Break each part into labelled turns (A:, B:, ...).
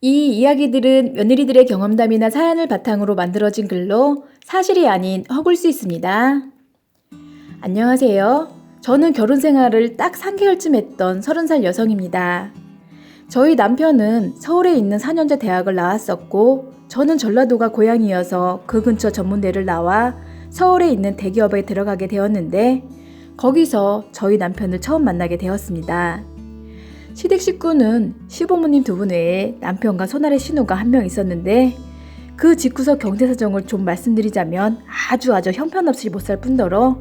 A: 이 이야기들은 며느리들의 경험담이나 사연을 바탕으로 만들어진 글로 사실이 아닌 허구일 수 있습니다. 안녕하세요. 저는 결혼 생활을 딱 3개월쯤 했던 30살 여성입니다. 저희 남편은 서울에 있는 4년제 대학을 나왔었고 저는 전라도가 고향이어서 그 근처 전문대를 나와 서울에 있는 대기업에 들어가게 되었는데 거기서 저희 남편을 처음 만나게 되었습니다. 시댁 식구는 시부모님 2분 외에 남편과 손아래 신우가 1명 있었는데 그 집구석 경제 사정을 좀 말씀드리자면 아주 형편없이 못 살 뿐더러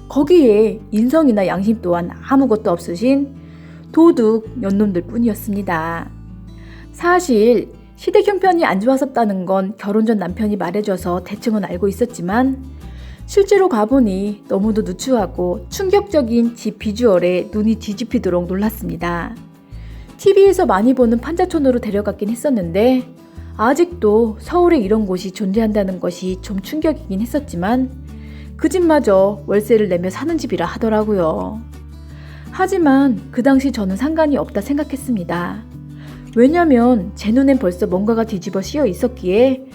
A: 거기에 인성이나 양심 또한 아무것도 없으신 도둑 연놈들 뿐이었습니다. 사실 시댁 형편이 안 좋았었다는 건 결혼 전 남편이 말해줘서 대충은 알고 있었지만 실제로 가보니 너무도 누추하고 충격적인 집 비주얼에 눈이 뒤집히도록 놀랐습니다. TV에서 많이 보는 판자촌으로 데려갔긴 했었는데 아직도 서울에 이런 곳이 존재한다는 것이 좀 충격이긴 했었지만 그 집마저 월세를 내며 사는 집이라 하더라고요. 하지만 그 당시 저는 상관이 없다 생각했습니다. 왜냐면 제 눈엔 벌써 뭔가가 뒤집어 씌어 있었기에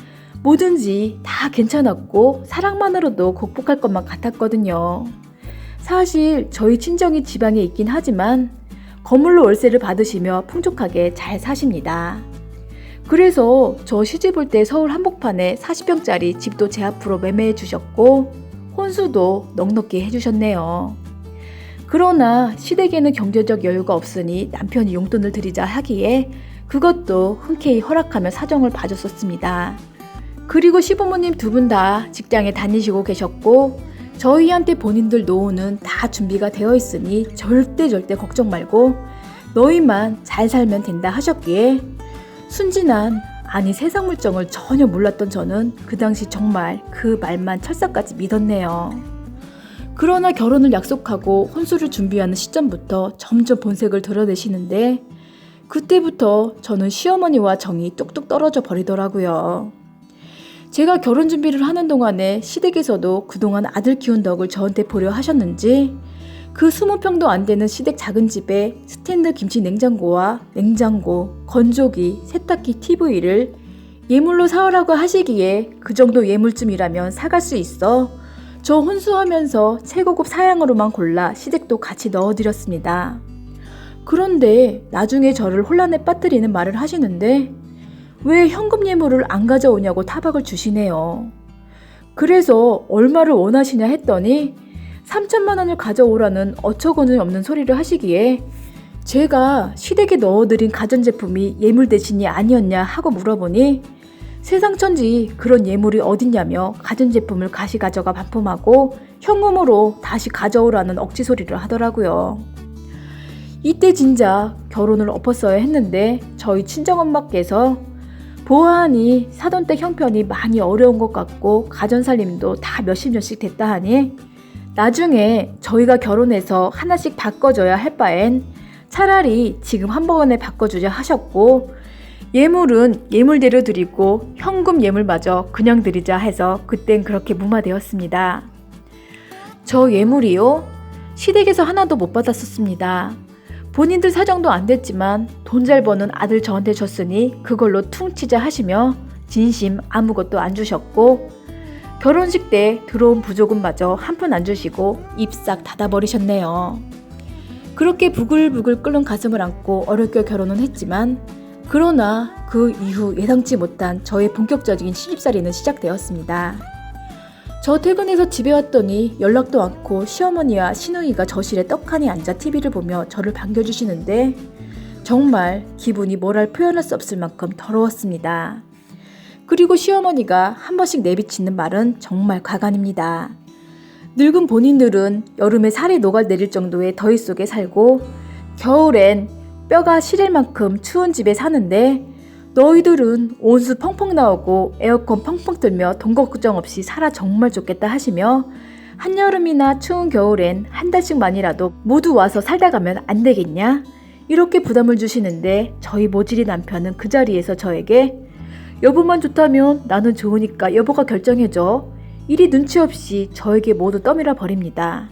A: 뭐든지 다 괜찮았고 사랑만으로도 극복할 것만 같았거든요. 사실 저희 친정이 지방에 있긴 하지만 건물로 월세를 받으시며 풍족하게 잘 사십니다. 그래서 저 시집 올 때 서울 한복판에 40평짜리 집도 제 앞으로 매매해 주셨고 혼수도 넉넉히 해주셨네요. 그러나 시댁에는 경제적 여유가 없으니 남편이 용돈을 드리자 하기에 그것도 흔쾌히 허락하며 사정을 봐줬었습니다. 그리고 시부모님 2분 다 직장에 다니시고 계셨고 저희한테 본인들 노후는 다 준비가 되어 있으니 절대 걱정 말고 너희만 잘 살면 된다 하셨기에 순진한 아니 세상 물정을 전혀 몰랐던 저는 그 당시 정말 그 말만 철석까지 믿었네요. 그러나 결혼을 약속하고 혼수를 준비하는 시점부터 점점 본색을 드러내시는데 그때부터 저는 시어머니와 정이 뚝뚝 떨어져 버리더라고요. 제가 결혼 준비를 하는 동안에 시댁에서도 그동안 아들 키운 덕을 저한테 보려 하셨는지 그 20평도 안 되는 시댁 작은 집에 스탠드 김치 냉장고와 냉장고, 건조기, 세탁기, TV를 예물로 사오라고 하시기에 그 정도 예물쯤이라면 사갈 수 있어 저 혼수하면서 최고급 사양으로만 골라 시댁도 같이 넣어드렸습니다. 그런데 나중에 저를 혼란에 빠뜨리는 말을 하시는데 왜 현금 예물을 안 가져오냐고 타박을 주시네요. 그래서 얼마를 원하시냐 했더니 3천만 원을 가져오라는 어처구니 없는 소리를 하시기에 제가 시댁에 넣어드린 가전제품이 예물 대신이 아니었냐 하고 물어보니 세상천지 그런 예물이 어딨냐며 가전제품을 다시 가져가 반품하고 현금으로 다시 가져오라는 억지 소리를 하더라고요. 이때 진짜 결혼을 엎었어야 했는데 저희 친정엄마께서 보아하니 사돈댁 형편이 많이 어려운 것 같고 가전살림도 다 몇십 년씩 됐다 하니 나중에 저희가 결혼해서 하나씩 바꿔줘야 할 바엔 차라리 지금 한 번에 바꿔주자 하셨고 예물은 예물대로 드리고 현금 예물마저 그냥 드리자 해서 그땐 그렇게 무마되었습니다. 저 예물이요? 시댁에서 하나도 못 받았었습니다. 본인들 사정도 안 됐지만 돈 잘 버는 아들 저한테 줬으니 그걸로 퉁치자 하시며 진심 아무것도 안 주셨고 결혼식 때 들어온 부조금마저 한 푼 안 주시고 입 싹 닫아버리셨네요. 그렇게 부글부글 끓는 가슴을 안고 어렵게 결혼은 했지만 그러나 그 이후 예상치 못한 저의 본격적인 시집살이는 시작되었습니다. 저 퇴근해서 집에 왔더니 연락도 않고 시어머니와 시누이가 저실에 떡하니 앉아 TV를 보며 저를 반겨주시는데 정말 기분이 뭐랄 표현할 수 없을 만큼 더러웠습니다. 그리고 시어머니가 한 번씩 내비치는 말은 정말 가관입니다. 늙은 본인들은 여름에 살이 녹아내릴 정도의 더위 속에 살고 겨울엔 뼈가 시릴 만큼 추운 집에 사는데 너희들은 온수 펑펑 나오고 에어컨 펑펑 틀며 돈 걱정 없이 살아 정말 좋겠다 하시며 한여름이나 추운 겨울엔 한 달씩만이라도 모두 와서 살다 가면 안 되겠냐? 이렇게 부담을 주시는데 저희 모질이 남편은 그 자리에서 저에게 여보만 좋다면 나는 좋으니까 여보가 결정해줘. 이리 눈치 없이 저에게 모두 떠밀어 버립니다.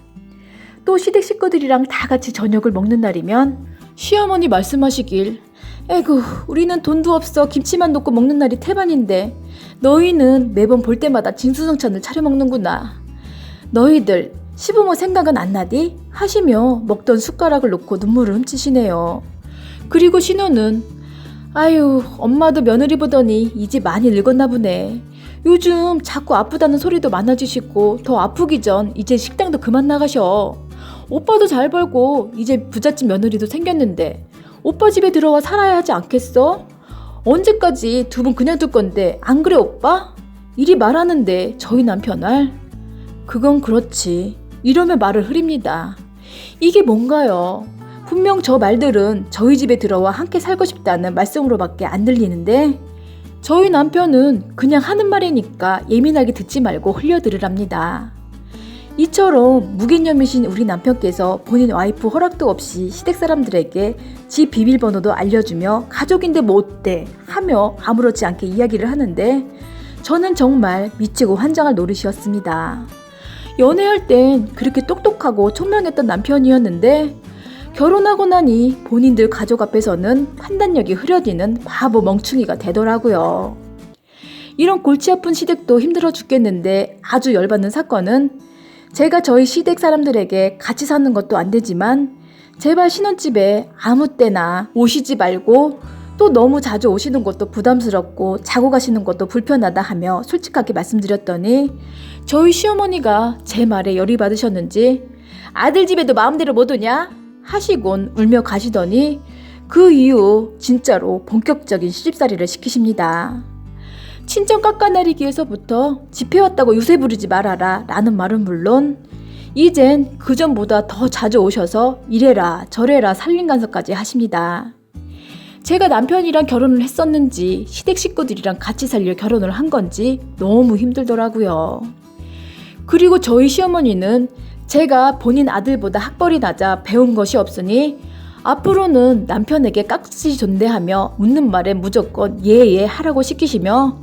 A: 또 시댁 식구들이랑 다 같이 저녁을 먹는 날이면 시어머니 말씀하시길 에구, 우리는 돈도 없어 김치만 놓고 먹는 날이 태반인데 너희는 매번 볼 때마다 진수성찬을 차려 먹는구나. 너희들 시부모 생각은 안 나디? 하시며 먹던 숟가락을 놓고 눈물을 훔치시네요. 그리고 신우는 아유, 엄마도 며느리 보더니 이제 많이 늙었나 보네. 요즘 자꾸 아프다는 소리도 많아지시고 더 아프기 전 이제 식당도 그만 나가셔. 오빠도 잘 벌고 이제 부잣집 며느리도 생겼는데 오빠 집에 들어와 살아야 하지 않겠어? 언제까지 두 분 그냥 둘 건데 안 그래 오빠? 이리 말하는데 저희 남편을 그건 그렇지. 이러며 말을 흐립니다. 이게 뭔가요? 분명 저 말들은 저희 집에 들어와 함께 살고 싶다는 말씀으로밖에 안 들리는데 저희 남편은 그냥 하는 말이니까 예민하게 듣지 말고 흘려들으랍니다. 이처럼 무개념이신 우리 남편께서 본인 와이프 허락도 없이 시댁 사람들에게 집 비밀번호도 알려주며 가족인데 뭐 어때 하며 아무렇지 않게 이야기를 하는데 저는 정말 미치고 환장할 노릇이었습니다. 연애할 땐 그렇게 똑똑하고 총명했던 남편이었는데 결혼하고 나니 본인들 가족 앞에서는 판단력이 흐려지는 바보 멍충이가 되더라고요. 이런 골치 아픈 시댁도 힘들어 죽겠는데 아주 열받는 사건은 제가 저희 시댁 사람들에게 같이 사는 것도 안 되지만 제발 신혼집에 아무 때나 오시지 말고 또 너무 자주 오시는 것도 부담스럽고 자고 가시는 것도 불편하다 하며 솔직하게 말씀드렸더니 저희 시어머니가 제 말에 열이 받으셨는지 아들 집에도 마음대로 못 오냐? 하시곤 울며 가시더니 그 이후 진짜로 본격적인 시집살이를 시키십니다. 친정 깎아내리기에서부터 집해왔다고 유세 부리지 말아라 라는 말은 물론 이젠 그전보다 더 자주 오셔서 이래라 저래라 살림간섭까지 하십니다. 제가 남편이랑 결혼을 했었는지 시댁 식구들이랑 같이 살려 결혼을 한 건지 너무 힘들더라고요. 그리고 저희 시어머니는 제가 본인 아들보다 학벌이 낮아 배운 것이 없으니 앞으로는 남편에게 깍지 존대하며 묻는 말에 무조건 예예 하라고 시키시며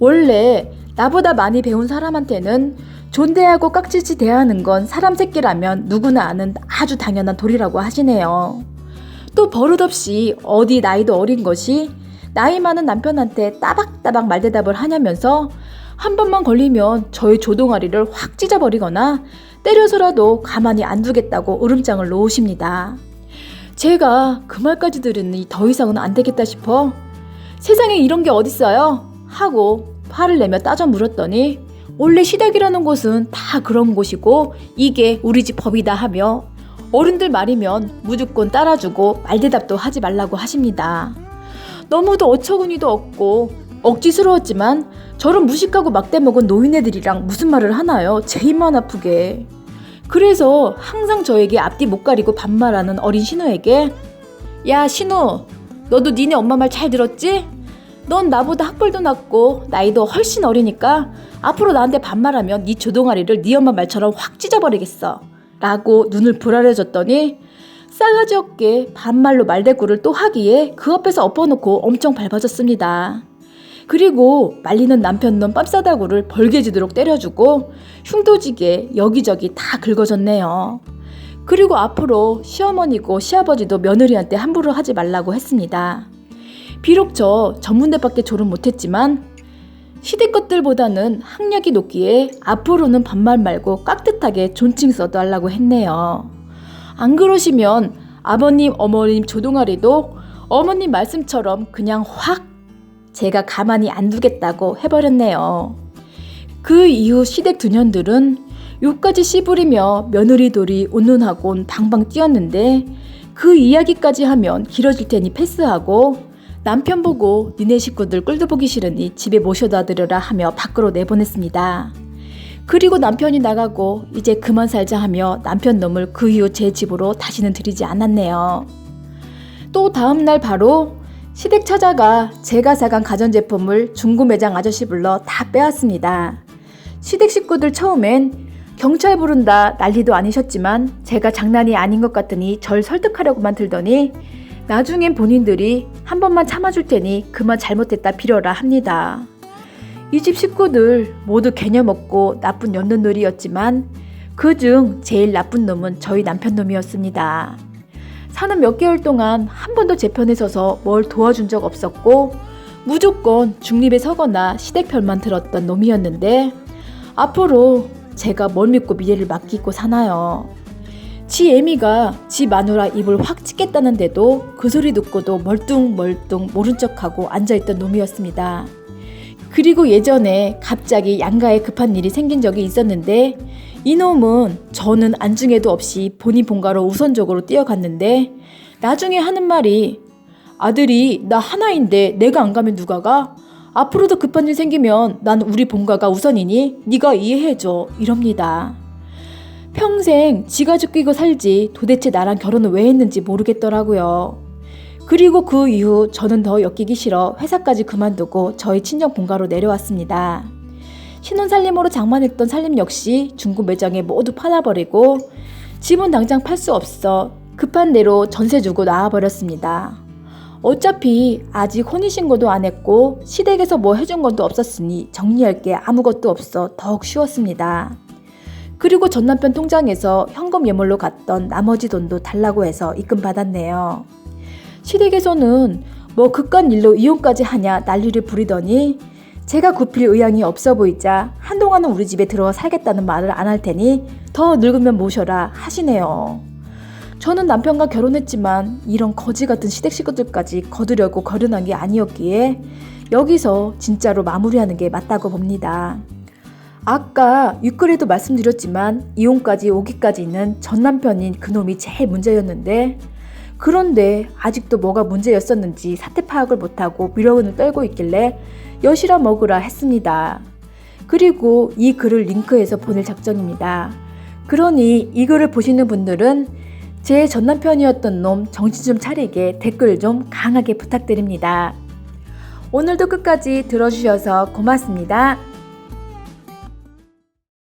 A: 원래 나보다 많이 배운 사람한테는 존대하고 깍지치 대하는 건 사람 새끼라면 누구나 아는 아주 당연한 도리라고 하시네요. 또 버릇없이 어디 나이도 어린 것이 나이 많은 남편한테 따박따박 말대답을 하냐면서 한 번만 걸리면 저희 조동아리를 확 찢어버리거나 때려서라도 가만히 안 두겠다고 으름장을 놓으십니다. 제가 그 말까지 들으니 더 이상은 안 되겠다 싶어 세상에 이런 게 어딨어요? 하고 화를 내며 따져 물었더니 원래 시댁이라는 곳은 다 그런 곳이고 이게 우리 집 법이다 하며 어른들 말이면 무조건 따라주고 말대답도 하지 말라고 하십니다. 너무도 어처구니도 없고 억지스러웠지만 저런 무식하고 막대먹은 노인네들이랑 무슨 말을 하나요? 제 입만 아프게. 그래서 항상 저에게 앞뒤 못 가리고 반말하는 어린 신우에게 야 신우 너도 니네 엄마 말 잘 들었지? 넌 나보다 학벌도 낮고 나이도 훨씬 어리니까 앞으로 나한테 반말하면 네 조동아리를 네 엄마 말처럼 확 찢어버리겠어 라고 눈을 부라려줬더니 싸가지 없게 반말로 말대꾸를 또 하기에 그 앞에서 엎어놓고 엄청 밟아줬습니다. 그리고 말리는 남편 놈 뺨싸다구를 벌개지도록 때려주고 흉도지게 여기저기 다 긁어줬네요. 그리고 앞으로 시어머니고 시아버지도 며느리한테 함부로 하지 말라고 했습니다. 비록 저 전문대밖에 졸업 못했지만 시댁 것들보다는 학력이 높기에 앞으로는 반말 말고 깍듯하게 존칭 써달라고 했네요. 안 그러시면 아버님 어머님 조동아리도 어머님 말씀처럼 그냥 확 제가 가만히 안 두겠다고 해버렸네요. 그 이후 시댁 두년들은 욕까지 씨부리며 며느리돌이 온눈하곤 방방 뛰었는데 그 이야기까지 하면 길어질 테니 패스하고 남편 보고 니네 식구들 꼴도 보기 싫으니 집에 모셔다 드려라 하며 밖으로 내보냈습니다. 그리고 남편이 나가고 이제 그만 살자 하며 남편 놈을 그 이후 제 집으로 다시는 들이지 않았네요. 또 다음날 바로 시댁 찾아가 제가 사간 가전제품을 중고 매장 아저씨 불러 다 빼왔습니다. 시댁 식구들 처음엔 경찰 부른다 난리도 아니셨지만 제가 장난이 아닌 것 같으니 절 설득하려고만 들더니 나중엔 본인들이 한 번만 참아줄 테니 그만 잘못했다 빌어라 합니다. 이 집 식구들 모두 개념 없고 나쁜 연놈들이었지만 그중 제일 나쁜 놈은 저희 남편 놈이었습니다. 사는 몇 개월 동안 한 번도 제 편에 서서 뭘 도와준 적 없었고 무조건 중립에 서거나 시댁 편만 들었던 놈이었는데 앞으로 제가 뭘 믿고 미래를 맡기고 사나요? 지 애미가 지 마누라 입을 확 찍겠다는데도 그 소리 듣고도 멀뚱멀뚱 모른 척하고 앉아있던 놈이었습니다. 그리고 예전에 갑자기 양가에 급한 일이 생긴 적이 있었는데 이놈은 저는 안중에도 없이 본인 본가로 우선적으로 뛰어갔는데 나중에 하는 말이 아들이 나 하나인데 내가 안 가면 누가 가? 앞으로도 급한 일 생기면 난 우리 본가가 우선이니 네가 이해해줘 이럽니다. 평생 지가 죽이고 살지 도대체 나랑 결혼을 왜 했는지 모르겠더라고요. 그리고 그 이후 저는 더 엮이기 싫어 회사까지 그만두고 저희 친정 본가로 내려왔습니다. 신혼살림으로 장만했던 살림 역시 중고 매장에 모두 팔아버리고 집은 당장 팔 수 없어 급한 대로 전세 주고 나와버렸습니다. 어차피 아직 혼인신고도 안 했고 시댁에서 뭐 해준 것도 없었으니 정리할 게 아무것도 없어 더욱 쉬웠습니다. 그리고 전 남편 통장에서 현금 예물로 갔던 나머지 돈도 달라고 해서 입금 받았네요. 시댁에서는 뭐 그깟 일로 이혼까지 하냐 난리를 부리더니 제가 굽힐 의향이 없어 보이자 한동안은 우리 집에 들어와 살겠다는 말을 안 할 테니 더 늙으면 모셔라 하시네요. 저는 남편과 결혼했지만 이런 거지 같은 시댁 식구들까지 거두려고 결혼한 게 아니었기에 여기서 진짜로 마무리하는 게 맞다고 봅니다. 아까 윗글에도 말씀드렸지만 이혼까지 오기까지는 전 남편인 그놈이 제일 문제였는데 그런데 아직도 뭐가 문제였었는지 사태 파악을 못하고 미련을 떨고 있길래 여시라 먹으라 했습니다. 그리고 이 글을 링크해서 보낼 작정입니다. 그러니 이 글을 보시는 분들은 제 전남편이었던 놈 정신 좀 차리게 댓글 좀 강하게 부탁드립니다. 오늘도 끝까지 들어주셔서 고맙습니다.